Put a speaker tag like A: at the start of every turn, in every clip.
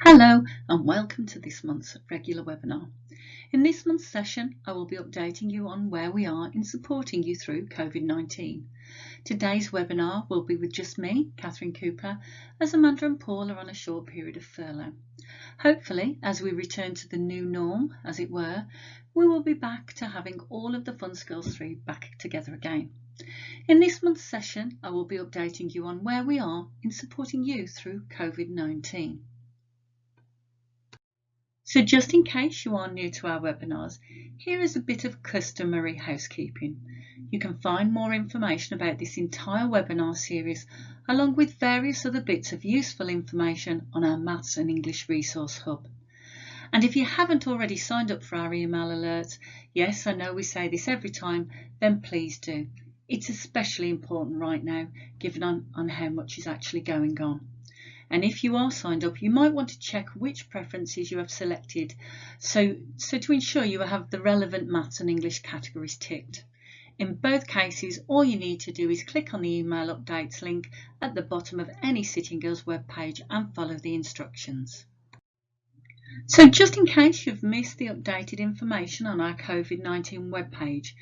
A: Hello and welcome to this month's regular webinar. In this month's session, I will be updating you on where we are in supporting you through Covid-19. Today's webinar will be with just me, Catherine Cooper, as Amanda and Paul are on a short period of furlough. Hopefully, as we return to the new norm, as it were, we will be back to having all of the Fun Skills 3 back together again. In this month's session, I will be updating you on where we are in supporting you through Covid-19. So just in case you are new to our webinars, here is a bit of customary housekeeping. You can find more information about this entire webinar series, along with various other bits of useful information on our Maths and English Resource Hub. And if you haven't already signed up for our email alerts, yes, I know we say this every time, then please do. It's especially important right now, given on how much is actually going on. And if you are signed up, you might want to check which preferences you have selected so to ensure you have the relevant Maths and English categories ticked. In both cases, all you need to do is click on the email updates link at the bottom of any Sitting Girls webpage and follow the instructions. So just in case you've missed the updated information on our Covid-19 webpage,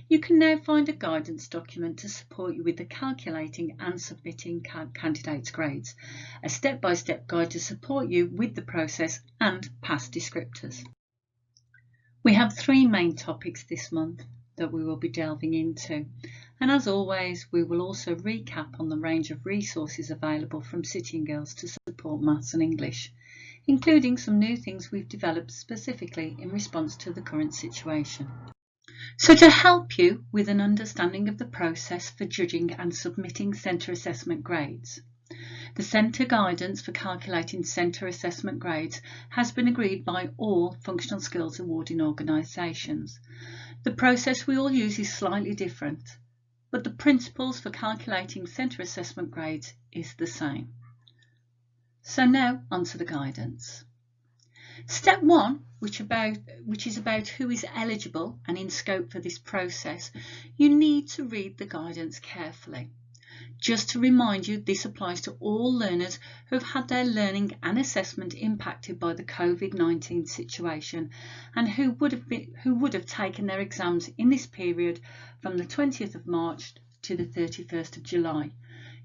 A: you can now find a guidance document to support you with the calculating and submitting candidates' grades, a step-by-step guide to support you with the process and past descriptors. We have three main topics this month that we will be delving into, and as always we will also recap on the range of resources available from Sitting Girls to support Maths and English, including some new things we've developed specifically in response to the current situation. So to help you with an understanding of the process for judging and submitting centre assessment grades, the centre guidance for calculating centre assessment grades has been agreed by all functional skills awarding organisations. The process we all use is slightly different, but the principles for calculating centre assessment grades is the same. So now onto the guidance. Step 1, which is about who is eligible and in scope for this process, you need to read the guidance carefully. Just to remind you, this applies to all learners who have had their learning and assessment impacted by the Covid-19 situation and who would have taken their exams in this period from the 20th of March to the 31st of July.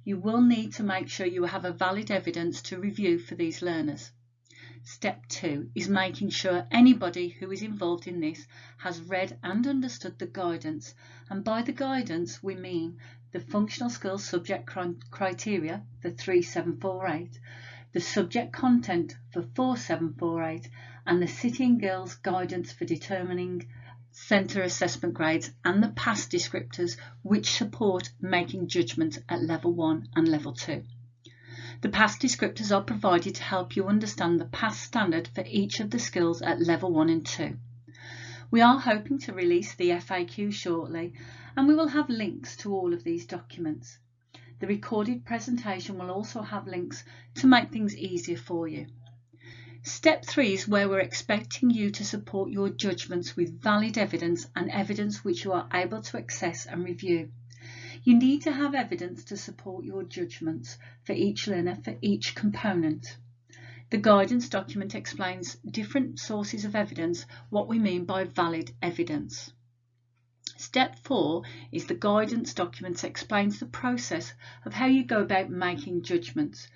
A: You will need to make sure you have a valid evidence to review for these learners. Step 2 is making sure anybody who is involved in this has read and understood the guidance, and by the guidance we mean the functional skills subject criteria for 3748, the subject content for 4748, and the Sitting Girls guidance for determining centre assessment grades and the past descriptors which support making judgments at level 1 and level 2. The past descriptors are provided to help you understand the past standard for each of the skills at level 1 and 2. We are hoping to release the FAQ shortly, and we will have links to all of these documents. The recorded presentation will also have links to make things easier for you. Step 3 is where we're expecting you to support your judgments with valid evidence and evidence which you are able to access and review. You need to have evidence to support your judgments for each learner for each component. The guidance document explains different sources of evidence, what we mean by valid evidence. Step 4 is the guidance document explains the process of how you go about making judgments.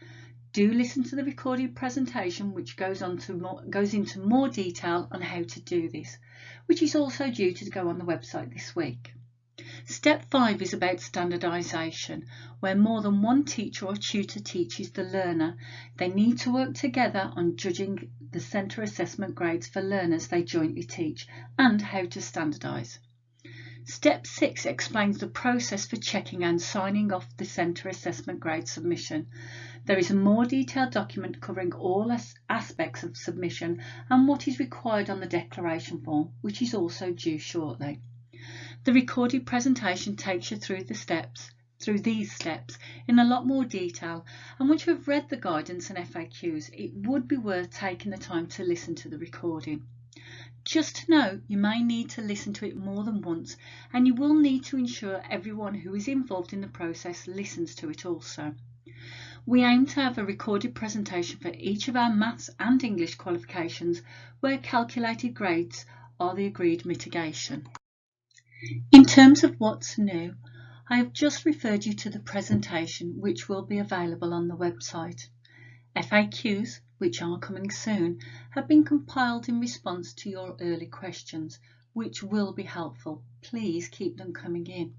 A: Do listen to the recorded presentation which goes into more detail on how to do this, which is also due to go on the website this week. Step 5 is about standardisation, where more than one teacher or tutor teaches the learner. They need to work together on judging the centre assessment grades for learners they jointly teach and how to standardise. Step 6 explains the process for checking and signing off the centre assessment grade submission. There is a more detailed document covering all aspects of submission and what is required on the declaration form, which is also due shortly. The recorded presentation takes you through these steps in a lot more detail, and once you have read the guidance and FAQs, it would be worth taking the time to listen to the recording. Just to note, you may need to listen to it more than once, and you will need to ensure everyone who is involved in the process listens to it also. We aim to have a recorded presentation for each of our Maths and English qualifications where calculated grades are the agreed mitigation. In terms of what's new, I have just referred you to the presentation which will be available on the website. FAQs, which are coming soon, have been compiled in response to your early questions, which will be helpful. Please keep them coming in.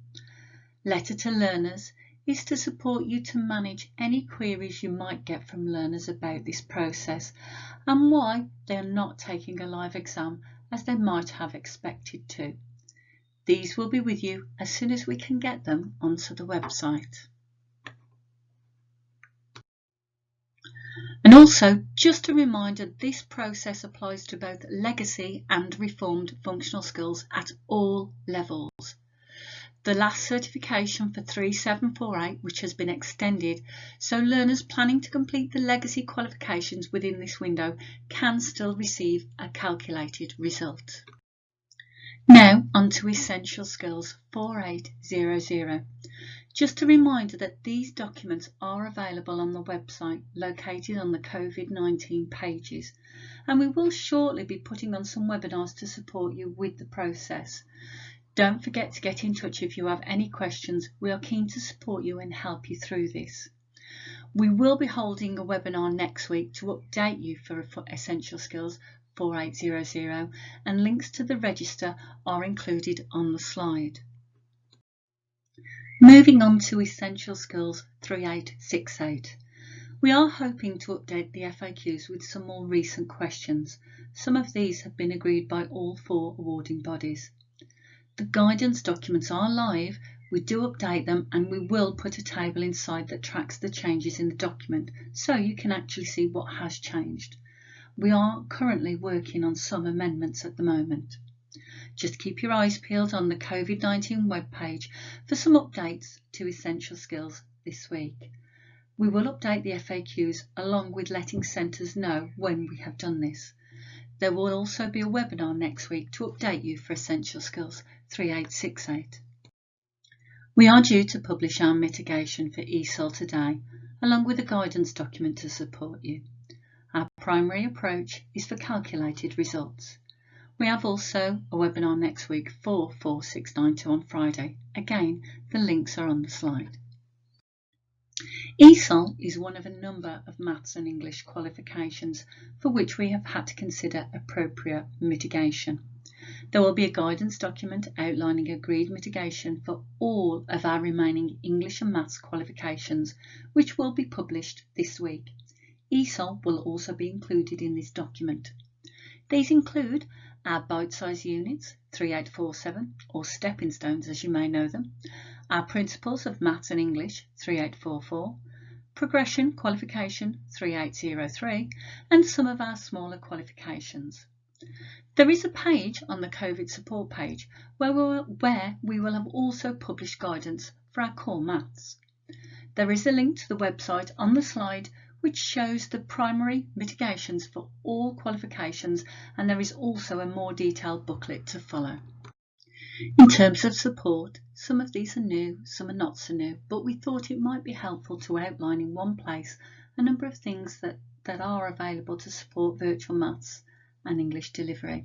A: Letter to Learners is to support you to manage any queries you might get from learners about this process and why they are not taking a live exam as they might have expected to. These will be with you as soon as we can get them onto the website. And also, just a reminder, this process applies to both legacy and reformed functional skills at all levels. The last certification for 3748, which has been extended, so learners planning to complete the legacy qualifications within this window can still receive a calculated result. Now on to Essential Skills 4800. Just a reminder that these documents are available on the website located on the Covid-19 pages, and we will shortly be putting on some webinars to support you with the process. Don't forget to get in touch if you have any questions. We are keen to support you and help you through this. We will be holding a webinar next week to update you for Essential Skills 4800, and links to the register are included on the slide. Moving on to Essential Skills 3868. We are hoping to update the FAQs with some more recent questions. Some of these have been agreed by all 4 awarding bodies. The guidance documents are live, we do update them, and we will put a table inside that tracks the changes in the document so you can actually see what has changed. We are currently working on some amendments at the moment. Just keep your eyes peeled on the Covid-19 webpage for some updates to Essential Skills this week. We will update the FAQs along with letting centres know when we have done this. There will also be a webinar next week to update you for Essential Skills 3868. We are due to publish our mitigation for ESOL today, along with a guidance document to support you. Our primary approach is for calculated results. We have also a webinar next week for 4692 on Friday. Again, the links are on the slide. ESOL is one of a number of Maths and English qualifications for which we have had to consider appropriate mitigation. There will be a guidance document outlining agreed mitigation for all of our remaining English and Maths qualifications, which will be published this week. ESOL will also be included in this document. These include our bite-sized units 3847, or stepping stones as you may know them, our principles of Maths and English 3844, progression qualification 3803, and some of our smaller qualifications. There is a page on the COVID support page where we will have also published guidance for our core maths. There is a link to the website on the slide which shows the primary mitigations for all qualifications, and there is also a more detailed booklet to follow. In terms of support, some of these are new, some are not so new, but we thought it might be helpful to outline in one place a number of things that are available to support virtual maths and English delivery.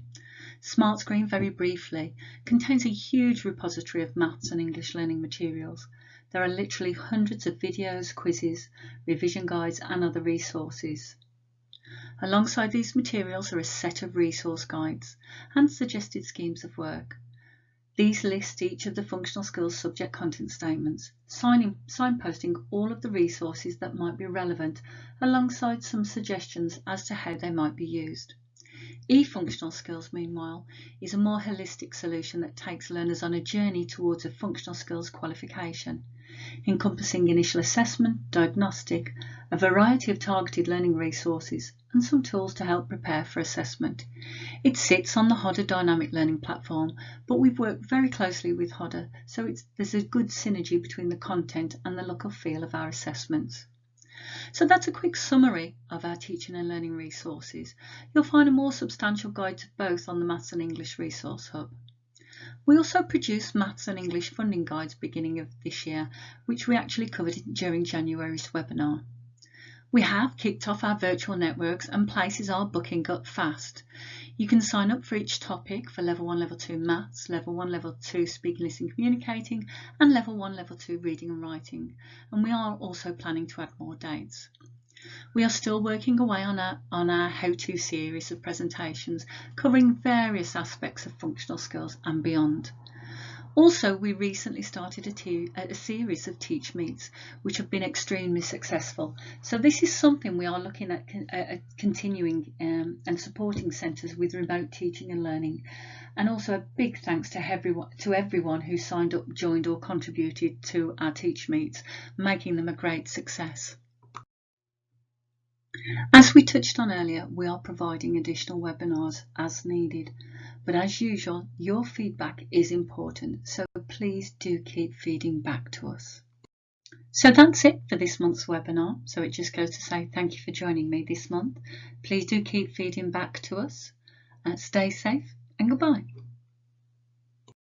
A: SmartScreen, very briefly, contains a huge repository of maths and English learning materials. There are literally hundreds of videos, quizzes, revision guides and other resources. Alongside these materials are a set of resource guides and suggested schemes of work. These list each of the functional skills subject content statements, signposting all of the resources that might be relevant alongside some suggestions as to how they might be used. E-functional skills, meanwhile, is a more holistic solution that takes learners on a journey towards a functional skills qualification, encompassing initial assessment, diagnostic, a variety of targeted learning resources, and some tools to help prepare for assessment. It sits on the Hodder Dynamic Learning Platform, but we've worked very closely with Hodder, so there's a good synergy between the content and the look and feel of our assessments. So that's a quick summary of our teaching and learning resources. You'll find a more substantial guide to both on the Maths and English Resource Hub. We also produced Maths and English funding guides beginning of this year, which we actually covered during January's webinar. We have kicked off our virtual networks and places are booking up fast. You can sign up for each topic for Level 1, Level 2 Maths, Level 1, Level 2 Speaking, Listening, Communicating, and Level 1, Level 2 Reading and Writing. And we are also planning to add more dates. We are still working away on our how-to series of presentations covering various aspects of functional skills and beyond. Also, we recently started a series of Teach Meets, which have been extremely successful. So this is something we are looking at continuing and supporting centres with remote teaching and learning. And also a big thanks to everyone who signed up, joined or contributed to our Teach Meets, making them a great success. As we touched on earlier, we are providing additional webinars as needed, but as usual, your feedback is important, so please do keep feeding back to us. So that's it for this month's webinar. So it just goes to say thank you for joining me this month. Please do keep feeding back to us. Stay safe and goodbye.